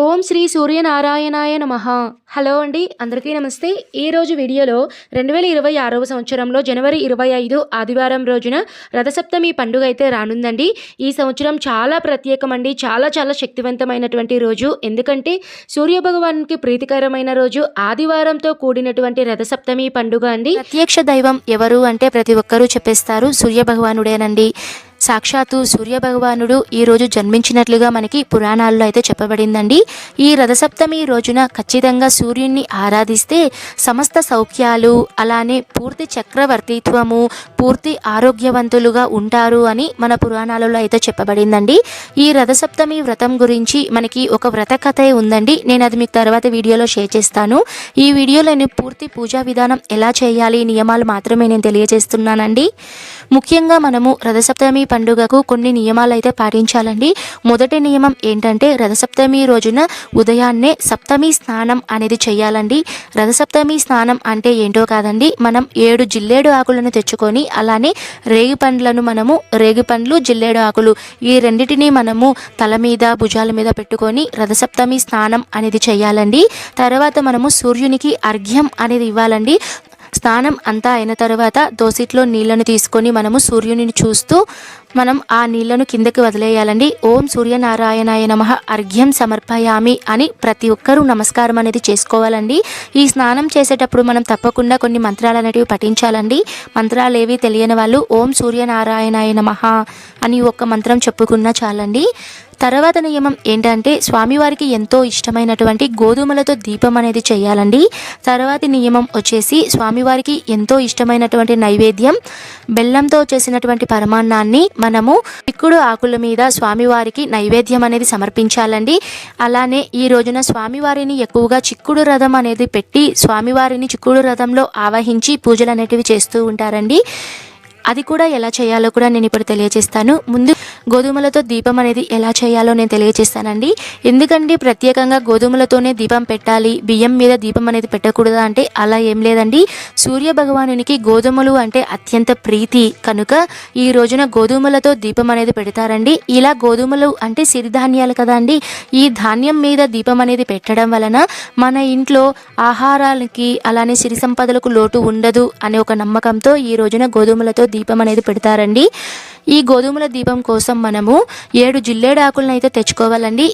ఓం శ్రీ సూర్యనారాయణాయ నమః. హలో అండి, అందరికీ నమస్తే. ఈరోజు వీడియోలో 2026వ సంవత్సరంలో జనవరి 25 ఆదివారం రోజున రథసప్తమి పండుగ అయితే రానుందండి. ఈ సంవత్సరం చాలా ప్రత్యేకమండి. చాలా చాలా శక్తివంతమైనటువంటి రోజు. ఎందుకంటే సూర్యభగవానునికి ప్రీతికరమైన రోజు, ఆదివారంతో కూడినటువంటి రథసప్తమి పండుగ అండి. ప్రత్యక్ష దైవం ఎవరు అంటే ప్రతి ఒక్కరూ చెప్పేస్తారు సూర్యభగవానుడేనండి. సాక్షాత్తు సూర్యభగవానుడు ఈరోజు జన్మించినట్లుగా మనకి పురాణాల్లో అయితే చెప్పబడిందండి. ఈ రథసప్తమి రోజున ఖచ్చితంగా సూర్యుడిని ఆరాధిస్తే సమస్త సౌఖ్యాలు, అలానే పూర్తి చక్రవర్తిత్వము, పూర్తి ఆరోగ్యవంతులుగా ఉంటారు అని మన పురాణాలలో అయితే చెప్పబడిందండి. ఈ రథసప్తమి వ్రతం గురించి మనకి ఒక వ్రత కథ ఉందండి. నేను అది మీకు తర్వాత వీడియోలో షేర్ చేస్తాను. ఈ వీడియోలో నేను పూర్తి పూజా విధానం ఎలా చేయాలి, నియమాలు మాత్రమే నేను తెలియజేస్తున్నానండి. ముఖ్యంగా మనము రథసప్తమి పండుగకు కొన్ని నియమాలు అయితే పాటించాలండి. మొదటి నియమం ఏంటంటే రథసప్తమి రోజున ఉదయాన్నే సప్తమి స్నానం అనేది చేయాలండి. రథసప్తమి స్నానం అంటే ఏంటో కాదండి, మనం 7 జిల్లేడు ఆకులను తెచ్చుకొని అలానే రేగిపండ్లు జిల్లేడు ఆకులు ఈ రెండింటిని మనము తల మీద భుజాల మీద పెట్టుకొని రథసప్తమి స్నానం అనేది చేయాలండి. తర్వాత మనము సూర్యునికి అర్ఘ్యం అనేది ఇవ్వాలండి. స్నానం అంతా అయిన తర్వాత దోసిట్లో నీళ్లను తీసుకొని మనము సూర్యుని చూస్తూ మనం ఆ నీళ్లను కిందకి వదిలేయాలండి. ఓం సూర్యనారాయణాయ నమః అర్ఘ్యం సమర్పయామి అని ప్రతి ఒక్కరూ నమస్కారం అనేది చేసుకోవాలండి. ఈ స్నానం చేసేటప్పుడు మనం తప్పకుండా కొన్ని మంత్రాలు అనేటివి పఠించాలండి. మంత్రాలు ఏవి తెలియని వాళ్ళు ఓం సూర్యనారాయణాయ నమః అని ఒక మంత్రం చెప్పుకున్నా చాలండి. తర్వాత నియమం ఏంటంటే స్వామివారికి ఎంతో ఇష్టమైనటువంటి గోధుమలతో దీపం అనేది చేయాలండి. తర్వాతి నియమం వచ్చేసి స్వామివారికి ఎంతో ఇష్టమైనటువంటి నైవేద్యం బెల్లంతో చేసినటువంటి పరమాన్నాన్ని మనము చిక్కుడు ఆకుల మీద స్వామివారికి నైవేద్యం అనేది సమర్పించాలండి. అలానే ఈ రోజున స్వామివారిని ఎక్కువగా చిక్కుడు రథం అనేది పెట్టి స్వామివారిని చిక్కుడు రథంలో ఆవహించి పూజలు అనేటివి చేస్తూ ఉంటారండి. అది కూడా ఎలా చేయాలో కూడా నేను ఇప్పుడు తెలియజేస్తాను. ముందు గోధుమలతో దీపం అనేది ఎలా చేయాలో నేను తెలియజేస్తానండి. ఎందుకంటే ప్రత్యేకంగా గోధుమలతోనే దీపం పెట్టాలి, బియ్యం మీద దీపం అనేది పెట్టకూడదా అంటే అలా ఏం లేదండి. సూర్య భగవానునికి గోధుమలు అంటే అత్యంత ప్రీతి కనుక ఈ రోజున గోధుమలతో దీపం అనేది పెడతారండి. ఇలా గోధుమలు అంటే సిరిధాన్యాలు కదా అండి. ఈ ధాన్యం మీద దీపం అనేది పెట్టడం వలన మన ఇంట్లో ఆహారాలకి అలానే సిరి సంపదలకు లోటు ఉండదు అనే ఒక నమ్మకంతో ఈ రోజున గోధుమలతో దీపం అనేది పెడతారండి. ఈ గోధుమల దీపం కోసం మనము 7 జిల్లేడు ఆకులను అయితే తెచ్చుకోవాలండి.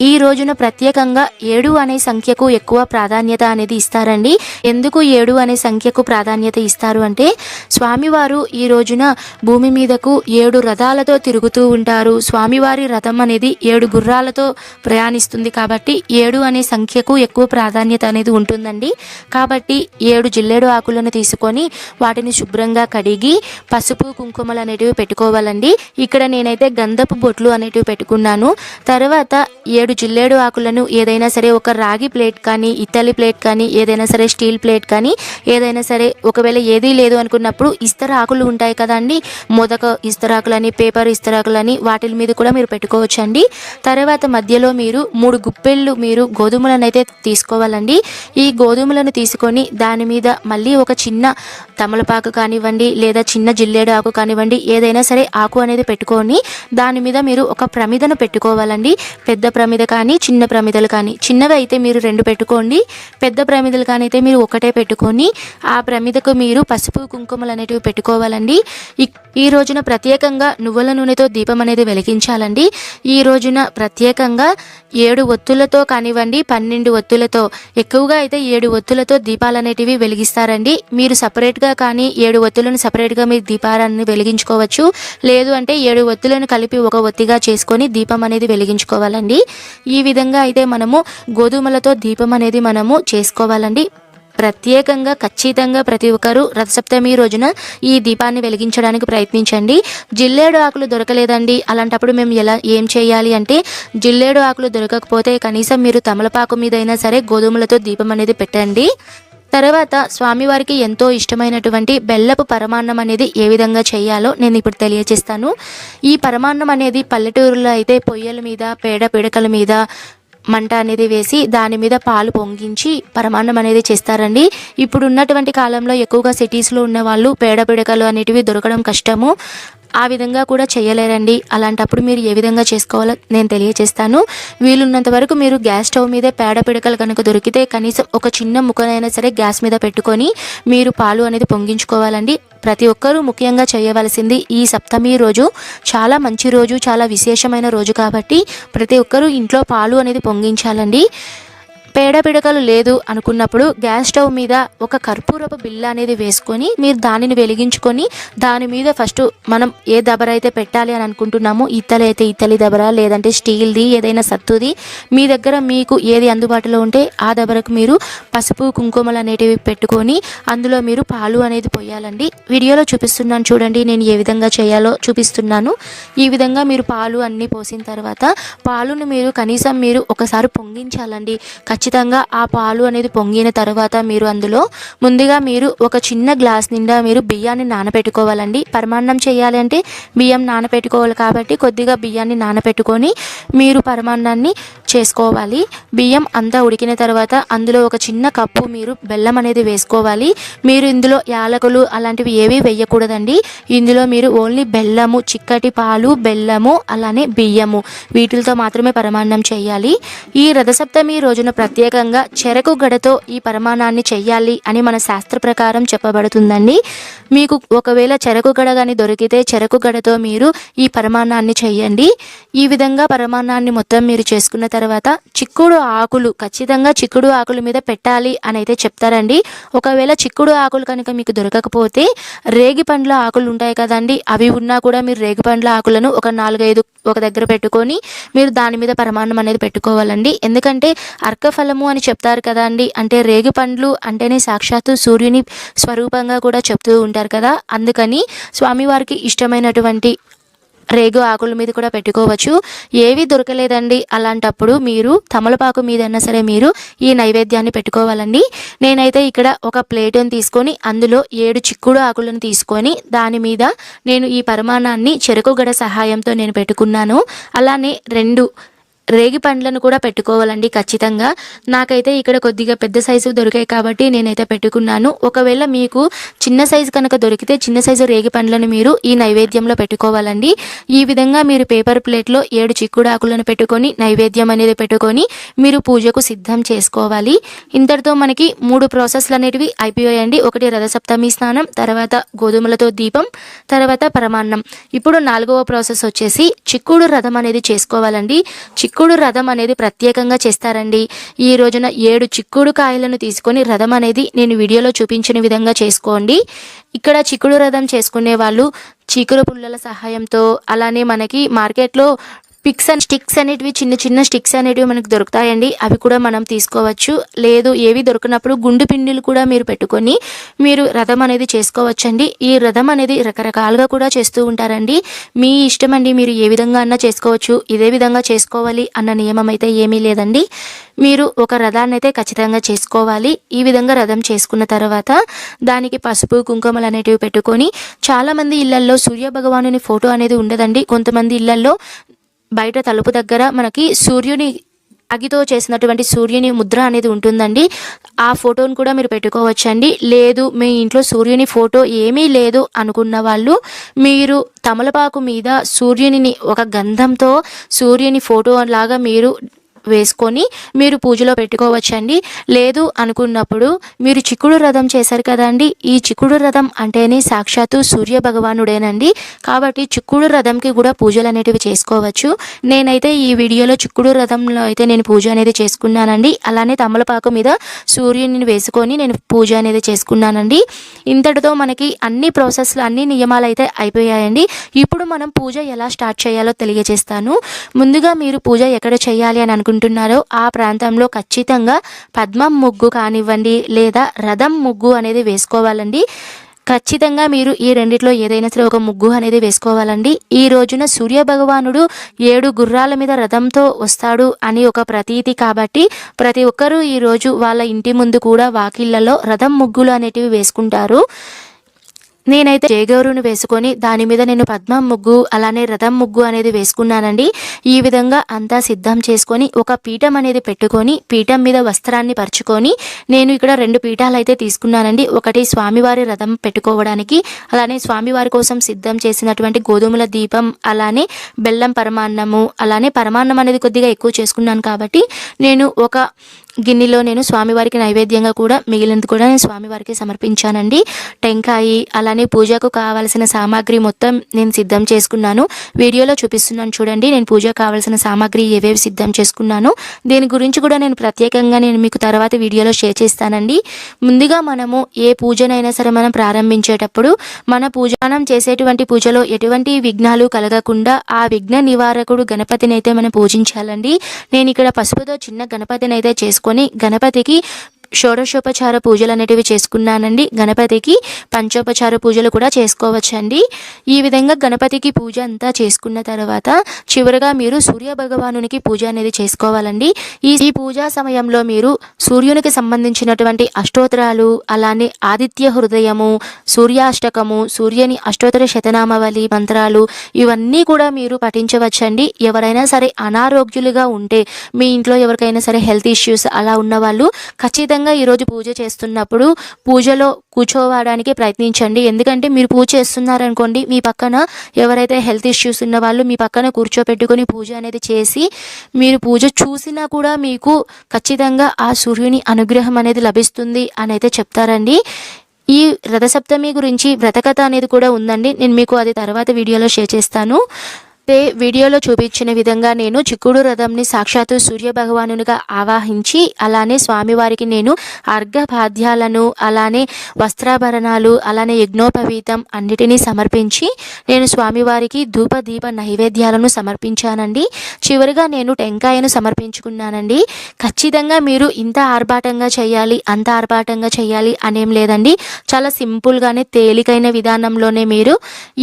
ఈ రోజున ప్రత్యేకంగా 7 అనే సంఖ్యకు ఎక్కువ ప్రాధాన్యత అనేది ఇస్తారండి. ఎందుకు 7 అనే సంఖ్యకు ప్రాధాన్యత ఇస్తారు అంటే స్వామివారు ఈ రోజున భూమి మీదకు 7 రథాలతో తిరుగుతూ ఉంటారు. స్వామివారి రథం అనేది 7 గుర్రాలతో ప్రయాణిస్తుంది కాబట్టి 7 అనే సంఖ్యకు ఎక్కువ ప్రాధాన్యత అనేది ఉంటుందండి. కాబట్టి 7 జిల్లేడు ఆకులను తీసుకొని వాటిని శుభ్రంగా కడిగి పసుపు కుంకుమలు అనేటివి పెట్టుకోవాలండి. ఇక్కడ నేనైతే గంధపు బొట్లు అనేటివి పెట్టుకున్నాను. తర్వాత 7 జిల్లేడు ఆకులను ఏదైనా సరే ఒక రాగి ప్లేట్ కానీ, ఇత్తలి ప్లేట్ కానీ, ఏదైనా సరే స్టీల్ ప్లేట్ కానీ ఏదైనా సరే, ఒకవేళ ఏదీ లేదు అనుకున్నప్పుడు ఇస్తర ఆకులు ఉంటాయి కదండి, మొదక ఇస్తరాకులని, పేపర్ ఇస్తరాకులని వాటి మీద కూడా మీరు పెట్టుకోవచ్చండి. తర్వాత మధ్యలో మీరు 3 గుప్పెళ్ళు మీరు గోధుమలను అయితే తీసుకోవాలండి. ఈ గోధుమలను తీసుకొని దాని మీద మళ్ళీ ఒక చిన్న తమలపాకు కానివ్వండి లేదా చిన్న జిల్లేడు ఆకు కానివ్వండి, ఏదైనా సరే ఆకు అనేది పెట్టుకొని దాని మీద మీరు ఒక ప్రమిదను పెట్టుకోవాలండి. పెద్ద ప్రమిద కానీ చిన్న ప్రమిదలు కానీ, చిన్నవి అయితే మీరు 2 పెట్టుకోండి, పెద్ద ప్రమిదలు కానీ అయితే మీరు ఒకటే పెట్టుకొని ఆ ప్రమిదకు మీరు పసుపు కుంకుమలు అనేటివి పెట్టుకోవాలండి. ఈ రోజున ప్రత్యేకంగా నువ్వుల నూనెతో దీపం అనేది వెలిగించాలండి. ఈ రోజున ప్రత్యేకంగా 7 ఒత్తులతో కానివ్వండి 12 ఒత్తులతో, ఎక్కువగా అయితే 7 ఒత్తులతో దీపాలు అనేటివి వెలిగిస్తారండి. మీరు సపరేట్గా కానీ 7 ఒత్తులను సపరేట్గా మీరు దీపాలను వెలిగించుకోవచ్చు. లేదు అంటే 7 ఒత్తులను కలిపి ఒక ఒత్తిగా చేసుకొని దీపం అనేది వెలిగించుకోవాలండి. ఈ విధంగా అయితే మనము గోధుమలతో దీపం అనేది మనము చేసుకోవాలండి. ప్రత్యేకంగా ఖచ్చితంగా ప్రతి ఒక్కరూ రథసప్తమి రోజున ఈ దీపాన్ని వెలిగించడానికి ప్రయత్నించండి. జిల్లేడు ఆకులు దొరకలేదండి, అలాంటప్పుడు మేము ఏం చేయాలి అంటే జిల్లేడు ఆకులు దొరకకపోతే కనీసం మీరు తమలపాకు మీదైనా సరే గోధుమలతో దీపం అనేది పెట్టండి. తర్వాత స్వామివారికి ఎంతో ఇష్టమైనటువంటి బెల్లపు పరమాన్నం అనేది ఏ విధంగా చేయాలో నేను ఇప్పుడు తెలియజేస్తాను. ఈ పరమాన్నం అనేది పల్లెటూరులో అయితే పొయ్యల మీద పేడ పిడకల మీద మంట అనేది వేసి దాని మీద పాలు పొంగించి పరమాన్నం అనేది చేస్తారండి. ఇప్పుడు ఉన్నటువంటి కాలంలో ఎక్కువగా సిటీస్లో ఉన్న వాళ్ళు పేడ పిడకలు అనేటివి దొరకడం కష్టము. ఆ విధంగా కూడా చేయలేరండి. అలాంటప్పుడు మీరు ఏ విధంగా చేసుకోవాలో నేను తెలియజేస్తాను. వీలున్నంత వరకు మీరు గ్యాస్ స్టవ్ మీదే పేడ పిడకలు కనుక దొరికితే కనీసం ఒక చిన్న ముక్కనైనా సరే గ్యాస్ మీద పెట్టుకొని మీరు పాలు అనేది పొంగించుకోవాలండి. ప్రతి ఒక్కరూ ముఖ్యంగా చేయవలసింది ఈ సప్తమి రోజు చాలా మంచి రోజు, చాలా విశేషమైన రోజు కాబట్టి ప్రతి ఒక్కరూ ఇంట్లో పాలు అనేది పొంగించాలండి. పేడ పిడకలు లేదు అనుకున్నప్పుడు గ్యాస్ స్టవ్ మీద ఒక కర్పూరపు బిళ్ళ అనేది వేసుకొని మీరు దానిని వెలిగించుకొని దాని మీద ఫస్ట్ మనం ఏ దబర అయితే పెట్టాలి అని అనుకుంటున్నామో ఇత్తలి అయితే ఇత్తలి దబర, లేదంటే స్టీల్ది ఏదైనా సత్తుది మీ దగ్గర మీకు ఏది అందుబాటులో ఉంటే ఆ దబరకు మీరు పసుపు కుంకుమలు అనేటివి పెట్టుకొని అందులో మీరు పాలు అనేది పోయాలండి. వీడియోలో చూపిస్తున్నాను చూడండి, నేను ఏ విధంగా చేయాలో చూపిస్తున్నాను. ఈ విధంగా మీరు పాలు అన్నీ పోసిన తర్వాత పాలును మీరు కనీసం మీరు ఒకసారి పొంగించాలండి. ఖచ్చితంగా ఆ పాలు అనేది పొంగిన తర్వాత మీరు అందులో ముందుగా మీరు ఒక చిన్న గ్లాస్ నిండా మీరు బియ్యాన్ని నానబెట్టుకోవాలండి. పరమాన్నం చేయాలి అంటే బియ్యం నానబెట్టుకోవాలి కాబట్టి కొద్దిగా బియ్యాన్ని నానబెట్టుకొని మీరు పరమాన్నాన్ని చేసుకోవాలి. బియ్యం అంతా ఉడికిన తర్వాత అందులో ఒక చిన్న కప్పు మీరు బెల్లం అనేది వేసుకోవాలి. మీరు ఇందులో యాలకులు అలాంటివి ఏవి వేయకూడదండి. ఇందులో మీరు ఓన్లీ బెల్లము, చిక్కటి పాలు, బెల్లము అలానే బియ్యము వీటితో మాత్రమే పరమాన్నం చేయాలి. ఈ రథసప్తమి రోజున ప్రత్యేకంగా చెరకు గడతో ఈ పరమాన్నాన్ని చెయ్యాలి అని మన శాస్త్ర ప్రకారం చెప్పబడుతుందండి. మీకు ఒకవేళ చెరకు గడ కానీ దొరికితే చెరకు గడతో మీరు ఈ పరమాన్నాన్ని చెయ్యండి. ఈ విధంగా పరమాన్నాన్ని మొత్తం మీరు చేసుకున్న తర్వాత చిక్కుడు ఆకులు, ఖచ్చితంగా చిక్కుడు ఆకుల మీద పెట్టాలి అని అయితే చెప్తారండి. ఒకవేళ చిక్కుడు ఆకులు కనుక మీకు దొరకకపోతే రేగి పండ్ల ఆకులు ఉంటాయి కదండి, అవి ఉన్నా కూడా మీరు రేగి పండ్ల ఆకులను ఒక 4-5 ఒక దగ్గర పెట్టుకొని మీరు దాని మీద పరమాన్నం అనేది పెట్టుకోవాలండి. ఎందుకంటే అర్కఫలము అని చెప్తారు కదా అండి, అంటే రేగి పండ్లు అంటేనే సాక్షాత్తు సూర్యుని స్వరూపంగా కూడా చెప్తూ ఉంటారు కదా. అందుకని స్వామివారికి ఇష్టమైనటువంటి రేగు ఆకుల మీద కూడా పెట్టుకోవచ్చు. ఏవి దొరకలేదండి అలాంటప్పుడు మీరు తమలపాకు మీదైనా సరే మీరు ఈ నైవేద్యాన్ని పెట్టుకోవాలండి. నేనైతే ఇక్కడ ఒక ప్లేటుని తీసుకొని అందులో 7 చిక్కుడు ఆకులను తీసుకొని దాని మీద నేను ఈ పరమాన్నాన్ని చెరకు గడ సహాయంతో నేను పెట్టుకున్నాను. అలానే 2 రేగి పండ్లను కూడా పెట్టుకోవాలండి ఖచ్చితంగా. నాకైతే ఇక్కడ కొద్దిగా పెద్ద సైజు దొరికాయి కాబట్టి నేనైతే పెట్టుకున్నాను. ఒకవేళ మీకు చిన్న సైజు కనుక దొరికితే చిన్న సైజు రేగి పండ్లను మీరు ఈ నైవేద్యంలో పెట్టుకోవాలండి. ఈ విధంగా మీరు పేపర్ ప్లేట్లో 7 చిక్కుడు ఆకులను పెట్టుకొని నైవేద్యం అనేది పెట్టుకొని మీరు పూజకు సిద్ధం చేసుకోవాలి. ఇంతటితో మనకి 3 ప్రాసెస్లు అనేటివి అయిపోయాయండి. ఒకటి రథసప్తమి స్నానం, తర్వాత గోధుమలతో దీపం, తర్వాత పరమాన్నం. ఇప్పుడు 4వ ప్రాసెస్ వచ్చేసి చిక్కుడు రథం అనేది చేసుకోవాలండి. చిక్కుడు రథం అనేది ప్రత్యేకంగా చేస్తారండి. ఈ రోజున 7 చిక్కుడు కాయలను తీసుకొని రథం అనేది నేను వీడియోలో చూపించిన విధంగా చేసుకోండి. ఇక్కడ చిక్కుడు రథం చేసుకునే వాళ్ళు చీకురు పుల్లల సహాయంతో, అలానే మనకి మార్కెట్లో పిక్స్ అండ్ స్టిక్స్ అనేటివి చిన్న చిన్న స్టిక్స్ అనేటివి మనకు దొరుకుతాయండి, అవి కూడా మనం తీసుకోవచ్చు. లేదు ఏవి దొరికినప్పుడు గుండు పిండిలు కూడా మీరు పెట్టుకొని మీరు రథం అనేది చేసుకోవచ్చండి. ఈ రథం అనేది రకరకాలుగా కూడా చేస్తూ ఉంటారండి, మీ ఇష్టం అండి. మీరు ఏ విధంగా అన్నా చేసుకోవచ్చు, ఇదే విధంగా చేసుకోవాలి అన్న నియమం అయితే ఏమీ లేదండి. మీరు ఒక రథాన్ని అయితే ఖచ్చితంగా చేసుకోవాలి. ఈ విధంగా రథం చేసుకున్న తర్వాత దానికి పసుపు కుంకుమలు అనేటివి పెట్టుకొని, చాలామంది ఇళ్లల్లో సూర్య భగవానుని ఫోటో అనేది ఉండదండి. కొంతమంది ఇళ్లల్లో బయట తలుపు దగ్గర మనకి సూర్యుని అగితో చేసినటువంటి సూర్యుని ముద్ర అనేది ఉంటుందండి. ఆ ఫోటోను కూడా మీరు పెట్టుకోవచ్చండి. లేదు మీ ఇంట్లో సూర్యుని ఫోటో ఏమీ లేదు అనుకున్న వాళ్ళు మీరు తమలపాకు మీద సూర్యుని ఒక గంధంతో సూర్యుని ఫోటో లాగా మీరు వేసుకొని మీరు పూజలో పెట్టుకోవచ్చండి. లేదు అనుకున్నప్పుడు మీరు చిక్కుడు రథం చేశారు కదండి, ఈ చిక్కుడు రథం అంటేనే సాక్షాత్తు సూర్య భగవానుడేనండి. కాబట్టి చిక్కుడు రథంకి కూడా పూజలు అనేటివి చేసుకోవచ్చు. నేనైతే ఈ వీడియోలో చిక్కుడు రథంలో అయితే నేను పూజ అనేది చేసుకున్నానండి. అలానే తమలపాకు మీద సూర్యుని వేసుకొని నేను పూజ అనేది చేసుకున్నానండి. ఇంతటితో మనకి అన్ని ప్రాసెస్లు, అన్ని నియమాలు అయితే అయిపోయాయండి. ఇప్పుడు మనం పూజ ఎలా స్టార్ట్ చేయాలో తెలియజేస్తాను. ముందుగా మీరు పూజ ఎక్కడ చేయాలి అని అనుకుంటున్నారో ఆ ప్రాంతంలో ఖచ్చితంగా పద్మం ముగ్గు కానివ్వండి లేదా రథం ముగ్గు అనేది వేసుకోవాలండి. ఖచ్చితంగా మీరు ఈ రెండిట్లో ఏదైనా సరే ఒక ముగ్గు అనేది వేసుకోవాలండి. ఈ రోజున సూర్య భగవానుడు 7 గుర్రాల మీద రథంతో వస్తాడు అని ఒక ప్రతీతి కాబట్టి ప్రతి ఒక్కరూ ఈరోజు వాళ్ళ ఇంటి ముందు కూడా వాకిళ్లలో రథం ముగ్గులు అనేటివి వేసుకుంటారు. నేనైతే జయగౌరును వేసుకొని దాని మీద నేను పద్మం ముగ్గు అలానే రథం ముగ్గు అనేది వేసుకున్నానండి. ఈ విధంగా అంతా సిద్ధం చేసుకొని ఒక పీఠం అనేది పెట్టుకొని పీఠం మీద వస్త్రాన్ని పరుచుకొని నేను ఇక్కడ 2 పీఠాలు అయితే తీసుకున్నానండి. ఒకటి స్వామివారి రథం పెట్టుకోవడానికి, అలానే స్వామివారి కోసం సిద్ధం చేసినటువంటి గోధుమల దీపం, అలానే బెల్లం పరమాన్నము, అలానే పరమాన్నం అనేది కొద్దిగా ఎక్కువ చేసుకున్నాను కాబట్టి నేను ఒక గిన్నెలో నేను స్వామివారికి నైవేద్యంగా కూడా మిగిలినది కూడా నేను స్వామివారికి సమర్పించానండి. టెంకాయి అలానే పూజకు కావాల్సిన సామాగ్రి మొత్తం నేను సిద్ధం చేసుకున్నాను. వీడియోలో చూపిస్తున్నాను చూడండి, నేను పూజకు కావాల్సిన సామాగ్రి ఏవేవి సిద్ధం చేసుకున్నాను. దీని గురించి కూడా నేను ప్రత్యేకంగా నేను మీకు తర్వాత వీడియోలో షేర్ చేస్తానండి. ముందుగా మనము ఏ పూజనైనా సరే మనం ప్రారంభించేటప్పుడు మనం చేసేటువంటి పూజలో ఎటువంటి విఘ్నాలు కలగకుండా ఆ విఘ్న నివారకుడు గణపతిని అయితే మనం పూజించాలండి. నేను ఇక్కడ పసుపుతో చిన్న గణపతిని అయితే చేసుకొని గణపతికి షోడశోపచార పూజలు అనేటివి చేసుకున్నానండి. గణపతికి పంచోపచార పూజలు కూడా చేసుకోవచ్చండి. ఈ విధంగా గణపతికి పూజ అంతా చేసుకున్న తర్వాత చివరిగా మీరు సూర్య భగవానునికి పూజ అనేది చేసుకోవాలండి. ఈ పూజా సమయంలో మీరు సూర్యునికి సంబంధించినటువంటి అష్టోత్తరాలు, అలానే ఆదిత్య హృదయము, సూర్యాష్టకము, సూర్యుని అష్టోత్తర శతనామావళి మంత్రాలు ఇవన్నీ కూడా మీరు పఠించవచ్చండి. ఎవరైనా సరే అనారోగ్యులుగా ఉంటే, మీ ఇంట్లో ఎవరికైనా సరే హెల్త్ ఇష్యూస్ అలా ఉన్నవాళ్ళు ఖచ్చితంగా ఈరోజు పూజ చేస్తున్నప్పుడు పూజలో కూర్చోవడానికి ప్రయత్నించండి. ఎందుకంటే మీరు పూజ చేస్తున్నారనుకోండి, మీ పక్కన ఎవరైతే హెల్త్ ఇష్యూస్ ఉన్న వాళ్ళు మీ పక్కన కూర్చోపెట్టుకొని పూజ అనేది చేసి మీరు పూజ చూసినా కూడా మీకు ఖచ్చితంగా ఆ సూర్యుని అనుగ్రహం అనేది లభిస్తుంది అని అయితే చెప్తారండి. ఈ రథసప్తమి గురించి వ్రతకథ అనేది కూడా ఉందండి. నేను మీకు అది తర్వాత వీడియోలో షేర్ చేస్తాను. వీడియోలో చూపించిన విధంగా నేను చిక్కుడు రథంని సాక్షాత్తు సూర్య భగవానునిగా ఆవాహించి అలానే స్వామివారికి నేను అర్ఘ్యపాద్యాలను, అలానే వస్త్రాభరణాలు, అలానే యజ్ఞోపవీతం అన్నిటినీ సమర్పించి నేను స్వామివారికి ధూప దీప నైవేద్యాలను సమర్పించానండి. చివరిగా నేను టెంకాయను సమర్పించుకున్నానండి. ఖచ్చితంగా మీరు ఇంత ఆర్భాటంగా చేయాలి, అంత ఆర్భాటంగా చేయాలి అనేం లేదండి. చాలా సింపుల్గానే తేలికైన విధానంలోనే మీరు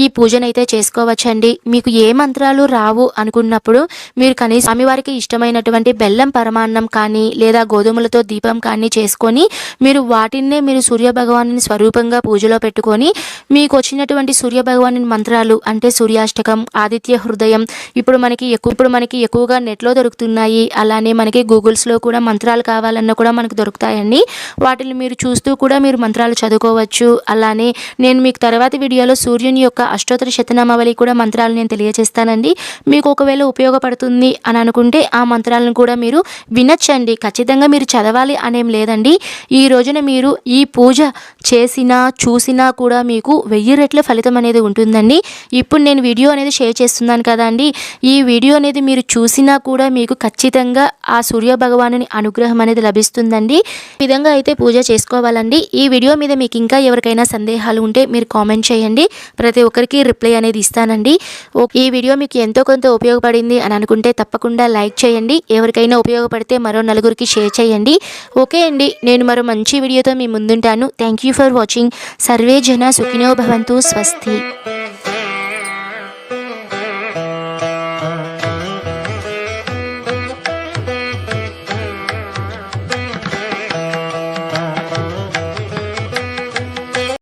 ఈ పూజనైతే చేసుకోవచ్చండి. మీకు ఏ మంత్రాలు రావు అనుకున్నప్పుడు మీరు కనీసం స్వామివారికి ఇష్టమైనటువంటి బెల్లం పరమాన్నం కానీ లేదా గోధుమలతో దీపం కానీ చేసుకొని మీరు వాటినే మీరు సూర్య భగవాను స్వరూపంగా పూజలో పెట్టుకొని మీకు వచ్చినటువంటి సూర్య భగవాను మంత్రాలు అంటే సూర్యాష్టకం, ఆదిత్య హృదయం ఇప్పుడు మనకి ఎక్కువగా నెట్లో దొరుకుతున్నాయి. అలానే మనకి గూగుల్స్లో కూడా మంత్రాలు కావాలన్నా కూడా మనకు దొరుకుతాయండి. వాటిని మీరు చూస్తూ కూడా మీరు మంత్రాలు చదువుకోవచ్చు. అలానే నేను మీకు తర్వాత వీడియోలో సూర్యుని యొక్క అష్టోత్తర శతనామావళి కూడా మంత్రాలు నేను తెలియజేస్తానండి. మీకు ఒకవేళ ఉపయోగపడుతుంది అని అనుకుంటే ఆ మంత్రాలను కూడా మీరు వినొచ్చండి. ఖచ్చితంగా మీరు చదవాలి అనేం లేదండి. ఈ రోజున మీరు ఈ పూజ చేసినా చూసినా కూడా మీకు 1000 రెట్ల ఫలితం అనేది ఉంటుందండి. ఇప్పుడు నేను వీడియో అనేది షేర్ చేస్తున్నాను కదండి, ఈ వీడియో అనేది మీరు చూసినా కూడా మీకు ఖచ్చితంగా ఆ సూర్య భగవానుని అనుగ్రహం అనేది లభిస్తుందండి. ఈ విధంగా అయితే పూజ చేసుకోవాలండి. ఈ వీడియో మీద మీకు ఇంకా ఎవరికైనా సందేహాలు ఉంటే మీరు కామెంట్ చేయండి, ప్రతి ఒక్కరికి రిప్లై అనేది ఇస్తానండి. ఈ వీడియో మీకు ఎంతో కొంత ఉపయోగపడింది అని అనుకుంటే తప్పకుండా లైక్ చేయండి. ఎవరికైనా ఉపయోగపడితే మరో నలుగురికి షేర్ చేయండి. ఓకే అండి, నేను మరో మంచి వీడియోతో మీ ముందుంటాను. Thank you for watching. సర్వే జన సుఖినో భవంతు. స్వస్తి.